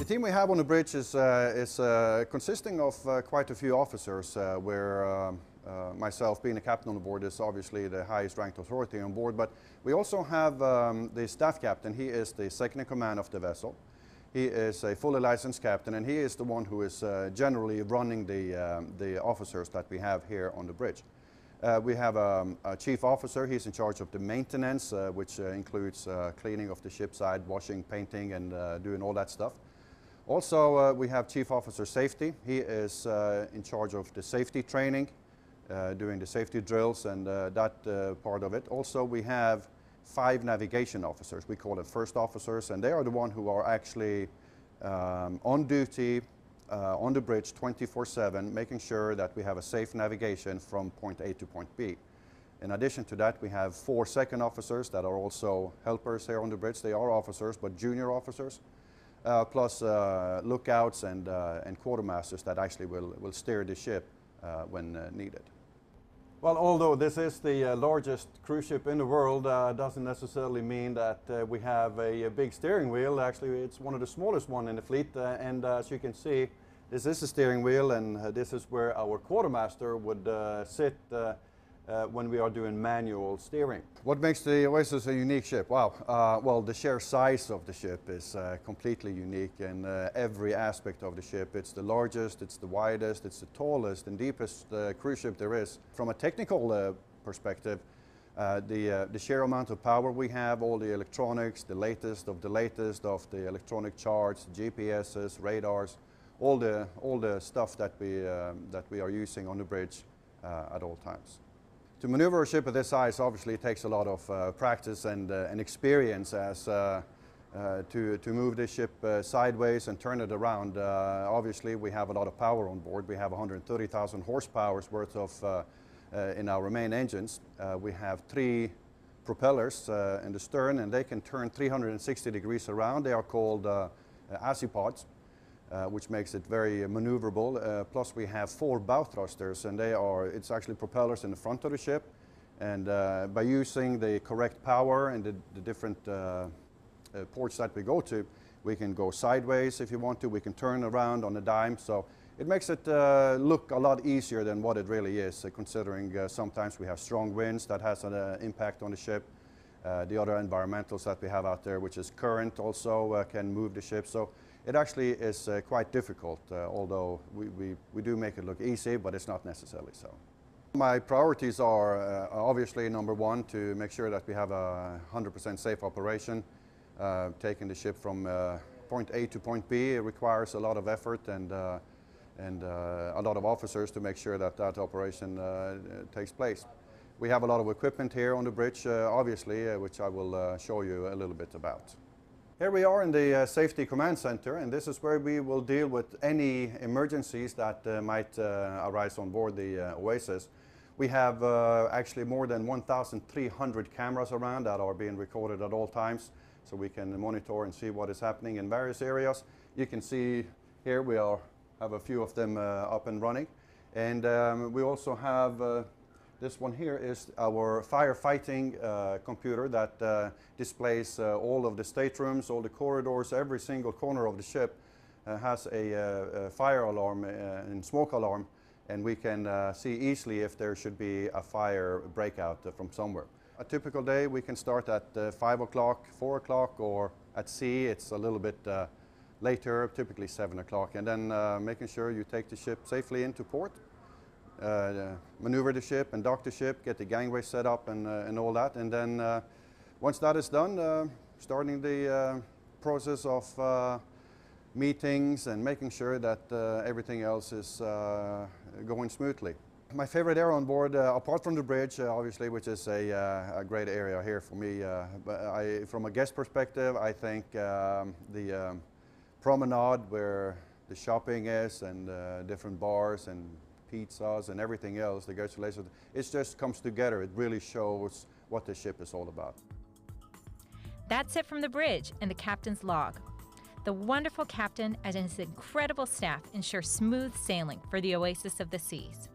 team we have on the bridge is consisting of quite a few officers, where myself, being a captain on the board, is obviously the highest ranked authority on board, but we also have the staff captain. He is the second in command of the vessel. He is a fully licensed captain, and he is the one who is generally running the officers that we have here on the bridge. We have a chief officer. He's in charge of the maintenance, which includes cleaning of the ship side, washing, painting, and doing all that stuff. Also, we have Chief Officer Safety. He is in charge of the safety training, doing the safety drills and that part of it. Also, we have 5 navigation officers. We call them first officers, and they are the ones who are actually on duty on the bridge 24/7, making sure that we have a safe navigation from point A to point B. In addition to that, we have 4 second officers that are also helpers here on the bridge. They are officers, but junior officers. Plus lookouts and quartermasters that actually will steer the ship when needed. Well, although this is the largest cruise ship in the world, doesn't necessarily mean that we have a big steering wheel. Actually, it's one of the smallest one in the fleet, and as you can see, this is the steering wheel, and this is where our quartermaster would sit when we are doing manual steering. What makes the Oasis a unique ship? Wow. Well, the sheer size of the ship is completely unique in every aspect of the ship. It's the largest, it's the widest, it's the tallest and deepest cruise ship there is. From a technical perspective, the sheer amount of power we have, all the electronics, the latest of the electronic charts, GPSs, radars, all the stuff that we are using on the bridge at all times. To maneuver a ship of this size, obviously it takes a lot of practice and experience as to move this ship sideways and turn it around. Obviously we have a lot of power on board. We have 130,000 horsepower worth of in our main engines. We have 3 propellers in the stern, and they can turn 360 degrees around. They are called azipods. Which makes it very maneuverable. Plus we have 4 bow thrusters, and it's actually propellers in the front of the ship. And by using the correct power and the different ports that we go to, we can go sideways if you want to. We can turn around on a dime. So it makes it look a lot easier than what it really is, considering sometimes we have strong winds that has an impact on the ship. The other environmentals that we have out there, which is current, also can move the ship. So it actually is quite difficult, although we do make it look easy, but it's not necessarily so. My priorities are obviously number 1, to make sure that we have a 100% safe operation. Taking the ship from point A to point B requires a lot of effort and a lot of officers to make sure that that operation takes place. We have a lot of equipment here on the bridge, obviously, which I will show you a little bit about. Here we are in the Safety Command Center, and this is where we will deal with any emergencies that might arise on board the Oasis. We have actually more than 1,300 cameras around that are being recorded at all times, so we can monitor and see what is happening in various areas. You can see here we have a few of them up and running, and we also have this one here is our firefighting computer that displays all of the staterooms, all the corridors. Every single corner of the ship has a fire alarm and smoke alarm, and we can see easily if there should be a fire breakout from somewhere. A typical day we can start at 5 o'clock, 4 o'clock, or at sea it's a little bit later, typically 7 o'clock, and then making sure you take the ship safely into port. Maneuver the ship and dock the ship, get the gangway set up and all that, and then once that is done, starting the process of meetings and making sure that everything else is going smoothly. My favorite area on board, apart from the bridge, obviously, which is a great area here for me, but from a guest perspective, I think the promenade where the shopping is and different bars and pizzas and everything else, the gestures, it just comes together. It really shows what the ship is all about. That's it from the bridge and the captain's log. The wonderful captain and his incredible staff ensure smooth sailing for the Oasis of the Seas.